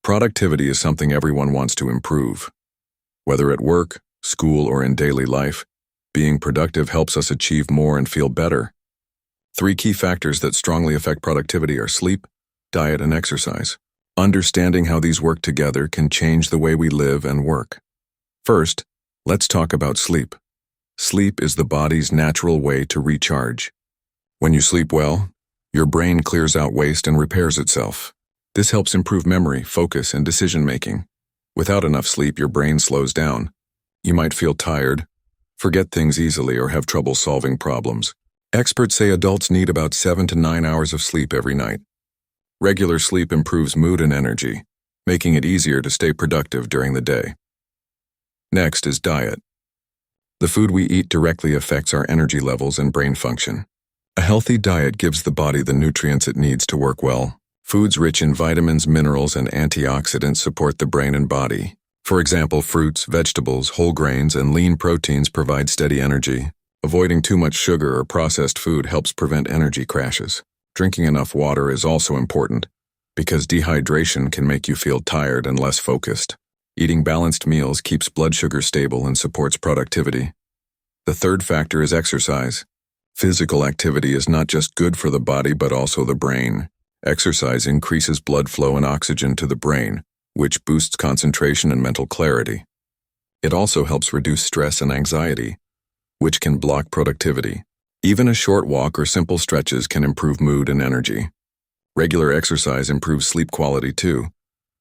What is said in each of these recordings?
Productivity is something everyone wants to improve. Whether at work, school, or in daily life, being productive helps us achieve more and feel better. 3 key factors that strongly affect productivity are sleep, diet, and exercise. Understanding how these work together can change the way we live and work. First, let's talk about sleep. Sleep is the body's natural way to recharge. When you sleep well, your brain clears out waste and repairs itself. This helps improve memory, focus, and decision-making. Without enough sleep, your brain slows down. You might feel tired, forget things easily, or have trouble solving problems. Experts say adults need about 7 to 9 hours of sleep every night. Regular sleep improves mood and energy, making it easier to stay productive during the day. Next is diet. The food we eat directly affects our energy levels and brain function. A healthy diet gives the body the nutrients it needs to work well. Foods rich in vitamins, minerals, and antioxidants support the brain and body. For example, fruits, vegetables, whole grains, and lean proteins provide steady energy. Avoiding too much sugar or processed food helps prevent energy crashes. Drinking enough water is also important, because dehydration can make you feel tired and less focused. Eating balanced meals keeps blood sugar stable and supports productivity. The third factor is exercise. Physical activity is not just good for the body but also the brain. Exercise increases blood flow and oxygen to the brain, which boosts concentration and mental clarity. It also helps reduce stress and anxiety, which can block productivity. Even a short walk or simple stretches can improve mood and energy. Regular exercise improves sleep quality too,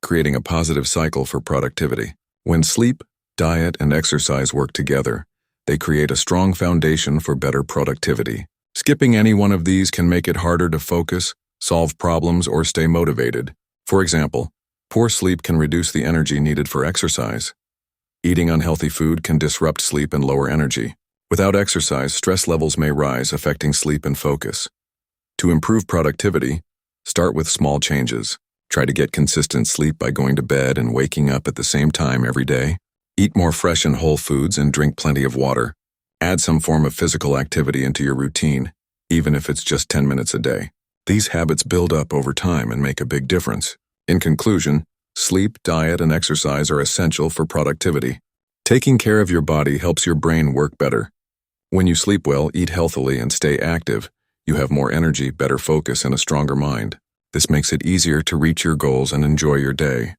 creating a positive cycle for productivity. When sleep, diet, and exercise work together, they create a strong foundation for better productivity. Skipping any one of these can make it harder to focus, solve problems, or stay motivated. For example, poor sleep can reduce the energy needed for exercise. Eating unhealthy food can disrupt sleep and lower energy. Without exercise, stress levels may rise, affecting sleep and focus. To improve productivity, start with small changes. Try to get consistent sleep by going to bed and waking up at the same time every day. Eat more fresh and whole foods and drink plenty of water. Add some form of physical activity into your routine, even if it's just 10 minutes a day. These habits build up over time and make a big difference. In conclusion, sleep, diet, and exercise are essential for productivity. Taking care of your body helps your brain work better. When you sleep well, eat healthily, and stay active, you have more energy, better focus, and a stronger mind. This makes it easier to reach your goals and enjoy your day.